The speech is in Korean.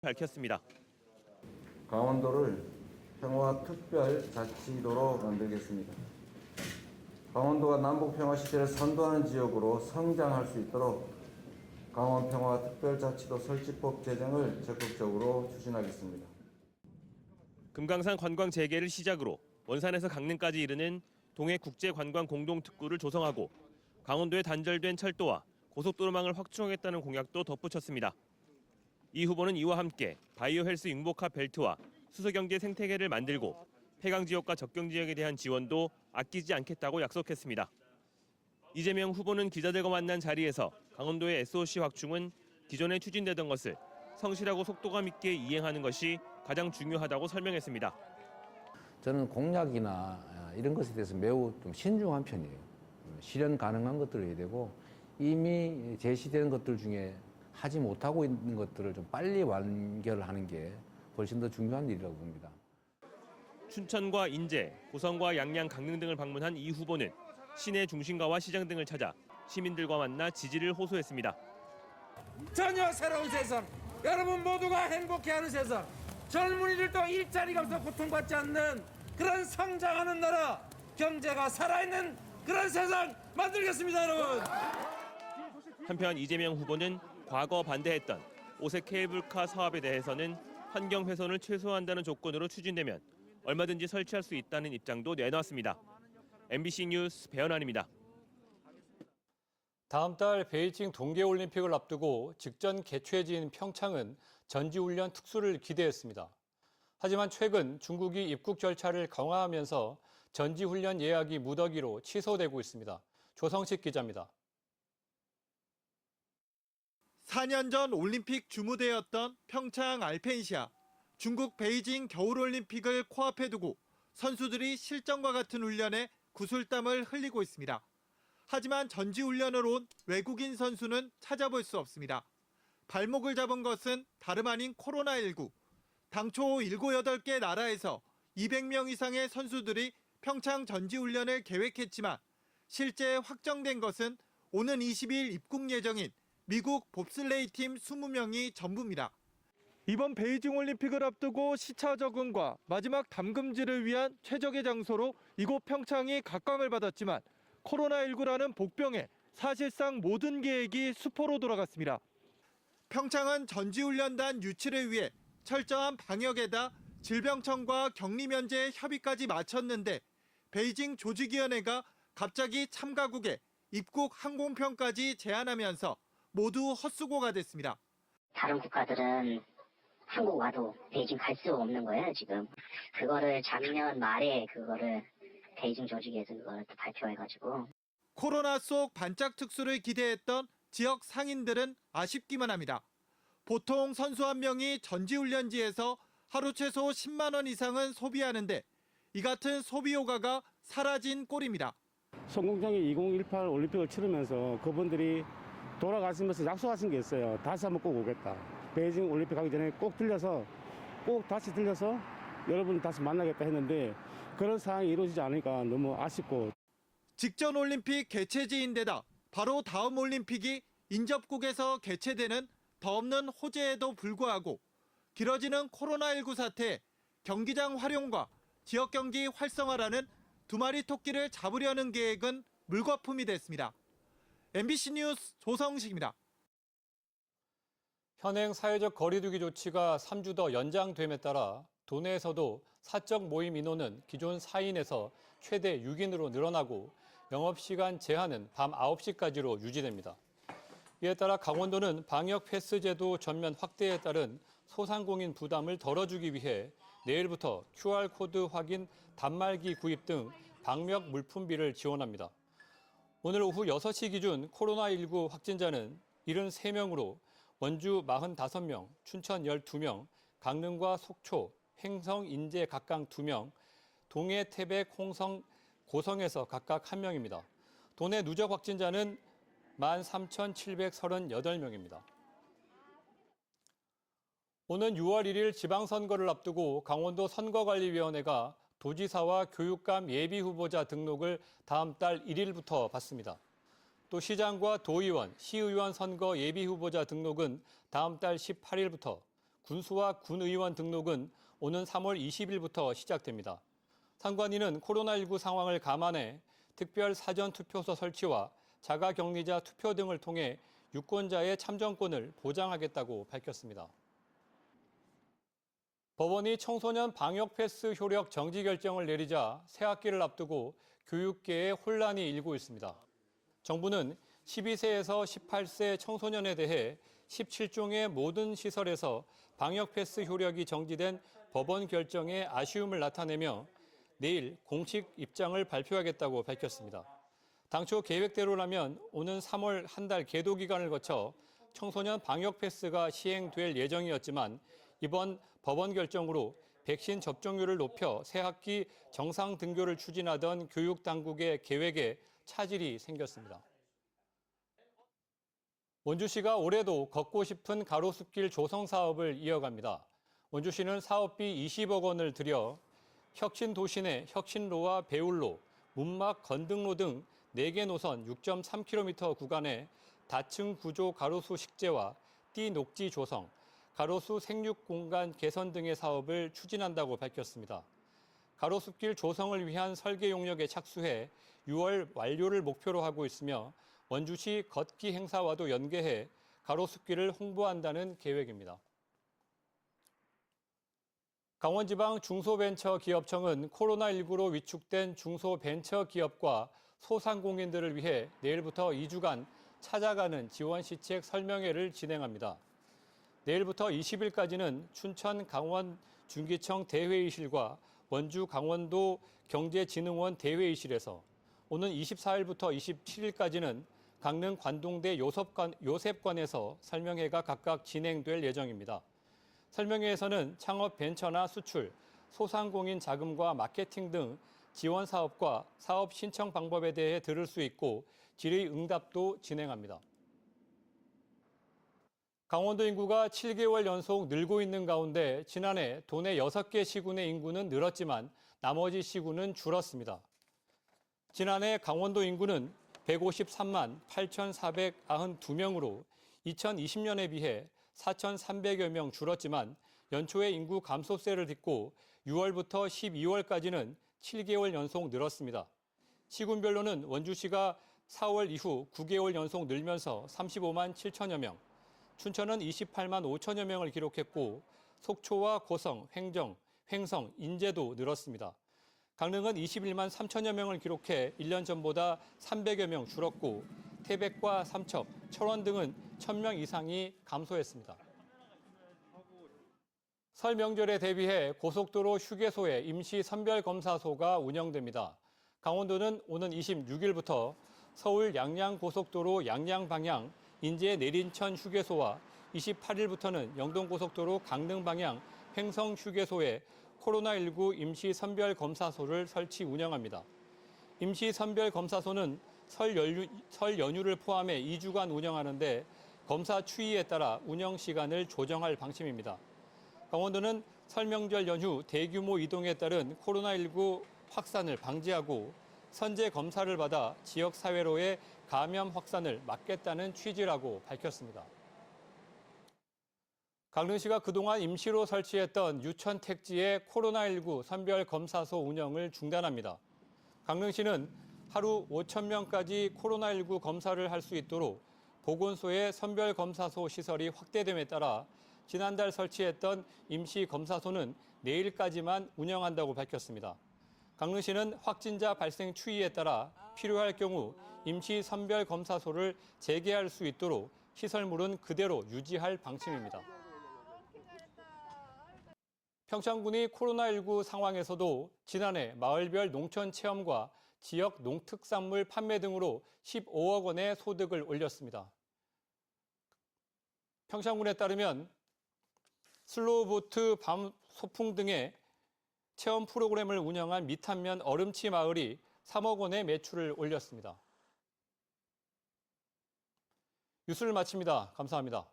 밝혔습니다. 강원도를 평화특별자치도로 만들겠습니다. 강원도가 남북평화시대를 선도하는 지역으로 성장할 수 있도록 강원평화특별자치도 설치법 제정을 적극적으로 추진하겠습니다. 금강산 관광 재개를 시작으로 원산에서 강릉까지 이르는 동해국제관광공동특구를 조성하고 강원도에 단절된 철도와 고속도로망을 확충하겠다는 공약도 덧붙였습니다. 이 후보는 이와 함께 바이오 헬스 융복합 벨트와 수소경제 생태계를 만들고 폐강 지역과 적경 지역에 대한 지원도 아끼지 않겠다고 약속했습니다. 이재명 후보는 기자들과 만난 자리에서 강원도의 SOC 확충은 기존에 추진되던 것을 성실하고 속도감 있게 이행하는 것이 가장 중요하다고 설명했습니다. 저는 공약이나 이런 것에 대해서 매우 좀 신중한 편이에요. 실현 가능한 것들을 해야 되고 이미 제시된 것들 중에 하지 못하고 있는 것들을 좀 빨리 완결하는 게 훨씬 더 중요한 일이라고 봅니다. 춘천과 인제, 고성과 양양, 강릉 등을 방문한 이 후보는 시내 중심가와 시장 등을 찾아 시민들과 만나 지지를 호소했습니다. 전혀 새로운 세상, 여러분 모두가 행복해하는 세상, 젊은이들도 일자리가 없어 고통받지 않는 그런 성장하는 나라, 경제가 살아있는 그런 세상 만들겠습니다, 여러분. 한편 이재명 후보는 과거 반대했던 오색 케이블카 사업에 대해서는 환경 훼손을 최소화한다는 조건으로 추진되면 얼마든지 설치할 수 있다는 입장도 내놨습니다. MBC 뉴스 배현환입니다. 다음 달 베이징 동계올림픽을 앞두고 직전 개최지인 평창은 전지훈련 특수를 기대했습니다. 하지만 최근 중국이 입국 절차를 강화하면서 전지훈련 예약이 무더기로 취소되고 있습니다. 조성식 기자입니다. 4년 전 올림픽 주무대였던 평창 알펜시아, 중국 베이징 겨울올림픽을 코앞에 두고 선수들이 실전과 같은 훈련에 구슬땀을 흘리고 있습니다. 하지만 전지훈련을 온 외국인 선수는 찾아볼 수 없습니다. 발목을 잡은 것은 다름 아닌 코로나19. 당초 7, 8개 나라에서 200명 이상의 선수들이 평창 전지훈련을 계획했지만 실제 확정된 것은 오는 20일 입국 예정인 미국 봅슬레이 팀 20명이 전부입니다. 이번 베이징 올림픽을 앞두고 시차 적응과 마지막 담금질을 위한 최적의 장소로 이곳 평창이 각광을 받았지만 코로나19라는 복병에 사실상 모든 계획이 수포로 돌아갔습니다. 평창은 전지훈련단 유치를 위해 철저한 방역에다 질병청과 격리면제 협의까지 마쳤는데 베이징 조직위원회가 갑자기 참가국에 입국 항공편까지 제한하면서 모두 헛수고가 됐습니다. 다른 국가들은 한국 와도 베이징 갈 수 없는 거예요, 지금. 그거를 작년 말에 베이징 조직에서 그걸 발표해가지고. 코로나 속 반짝 특수를 기대했던 지역 상인들은 아쉽기만 합니다. 보통 선수 한 명이 전지훈련지에서 하루 최소 10만 원 이상은 소비하는데 이 같은 소비 효과가 사라진 꼴입니다. 성공적인 2018 올림픽을 치르면서 그분들이 돌아가시면서 약속하신 게 있어요. 다시 한번 꼭 오겠다. 베이징 올림픽 가기 전에 꼭 다시 들려서 여러분 다시 만나겠다 했는데 그런 상황이 이루어지지 않으니까 너무 아쉽고. 직전 올림픽 개최지인데다 바로 다음 올림픽이 인접국에서 개최되는 더 없는 호재에도 불구하고 길어지는 코로나19 사태에 경기장 활용과 지역 경기 활성화라는 두 마리 토끼를 잡으려는 계획은 물거품이 됐습니다. MBC 뉴스 조성식입니다. 현행 사회적 거리 두기 조치가 3주 더 연장됨에 따라 도내에서도 사적 모임 인원은 기존 4인에서 최대 6인으로 늘어나고 영업시간 제한은 밤 9시까지로 유지됩니다. 이에 따라 강원도는 방역 패스 제도 전면 확대에 따른 소상공인 부담을 덜어주기 위해 내일부터 QR코드 확인 단말기 구입 등 방역 물품비를 지원합니다. 오늘 오후 6시 기준 코로나19 확진자는 73명으로 원주 45명, 춘천 12명, 강릉과 속초, 횡성, 인제 각각 2명, 동해, 태백, 홍성, 고성에서 각각 1명입니다. 도내 누적 확진자는 13,738명입니다. 오는 6월 1일 지방선거를 앞두고 강원도 선거관리위원회가 도지사와 교육감 예비후보자 등록을 다음 달 1일부터 받습니다. 또 시장과 도의원, 시의원 선거 예비후보자 등록은 다음 달 18일부터, 군수와 군의원 등록은 오는 3월 20일부터 시작됩니다. 선관위는 코로나19 상황을 감안해 특별 사전투표소 설치와 자가격리자 투표 등을 통해 유권자의 참정권을 보장하겠다고 밝혔습니다. 법원이 청소년 방역 패스 효력 정지 결정을 내리자 새학기를 앞두고 교육계에 혼란이 일고 있습니다. 정부는 12세에서 18세 청소년에 대해 17종의 모든 시설에서 방역 패스 효력이 정지된 법원 결정에 아쉬움을 나타내며 내일 공식 입장을 발표하겠다고 밝혔습니다. 당초 계획대로라면 오는 3월 한 달 계도 기간을 거쳐 청소년 방역 패스가 시행될 예정이었지만 이번 법원 결정으로 백신 접종률을 높여 새학기 정상 등교를 추진하던 교육당국의 계획에 차질이 생겼습니다. 원주시가 올해도 걷고 싶은 가로수길 조성 사업을 이어갑니다. 원주시는 사업비 20억 원을 들여 혁신도시 내 혁신로와 배울로, 문막 건등로 등 4개 노선 6.3km 구간에 다층 구조 가로수 식재와 띠 녹지 조성, 가로수 생육 공간 개선 등의 사업을 추진한다고 밝혔습니다. 가로수길 조성을 위한 설계 용역에 착수해 6월 완료를 목표로 하고 있으며 원주시 걷기 행사와도 연계해 가로수길을 홍보한다는 계획입니다. 강원지방 중소벤처기업청은 코로나19로 위축된 중소벤처기업과 소상공인들을 위해 내일부터 2주간 찾아가는 지원시책 설명회를 진행합니다. 내일부터 20일까지는 춘천 강원중기청 대회의실과 원주 강원도 경제진흥원 대회의실에서, 오는 24일부터 27일까지는 강릉 관동대 요셉관에서 설명회가 각각 진행될 예정입니다. 설명회에서는 창업 벤처나 수출, 소상공인 자금과 마케팅 등 지원 사업과 사업 신청 방법에 대해 들을 수 있고 질의 응답도 진행합니다. 강원도 인구가 7개월 연속 늘고 있는 가운데 지난해 도내 6개 시군의 인구는 늘었지만 나머지 시군은 줄었습니다. 지난해 강원도 인구는 153만 8,492명으로 2020년에 비해 4,300여 명 줄었지만 연초에 인구 감소세를 딛고 6월부터 12월까지는 7개월 연속 늘었습니다. 시군별로는 원주시가 4월 이후 9개월 연속 늘면서 35만 7천여 명, 춘천은 28만 5천여 명을 기록했고 속초와 고성, 횡정, 횡성, 인제도 늘었습니다. 강릉은 21만 3천여 명을 기록해 1년 전보다 300여 명 줄었고 태백과 삼척, 철원 등은 1,000명 이상이 감소했습니다. 설 명절에 대비해 고속도로 휴게소에 임시 선별검사소가 운영됩니다. 강원도는 오는 26일부터 서울 양양고속도로 양양 방향 인제 내린천 휴게소와 28일부터는 영동고속도로 강릉 방향 횡성 휴게소에 코로나19 임시 선별검사소를 설치 운영합니다. 임시 선별검사소는 설 연휴를 포함해 2주간 운영하는데 검사 추이에 따라 운영 시간을 조정할 방침입니다. 강원도는 설 명절 연휴 대규모 이동에 따른 코로나19 확산을 방지하고 선제 검사를 받아 지역 사회로의 감염 확산을 막겠다는 취지라고 밝혔습니다. 강릉시가 그동안 임시로 설치했던 유천 택지의 코로나19 선별검사소 운영을 중단합니다. 강릉시는 하루 5,000명까지 코로나19 검사를 할 수 있도록 보건소의 선별검사소 시설이 확대됨에 따라 지난달 설치했던 임시검사소는 내일까지만 운영한다고 밝혔습니다. 강릉시는 확진자 발생 추이에 따라 필요할 경우 임시 선별검사소를 재개할 수 있도록 시설물은 그대로 유지할 방침입니다. 평창군이 코로나19 상황에서도 지난해 마을별 농촌 체험과 지역 농특산물 판매 등으로 15억 원의 소득을 올렸습니다. 평창군에 따르면 슬로우보트, 밤 소풍 등의 체험 프로그램을 운영한 미탄면 얼음치 마을이 3억 원의 매출을 올렸습니다. 뉴스를 마칩니다. 감사합니다.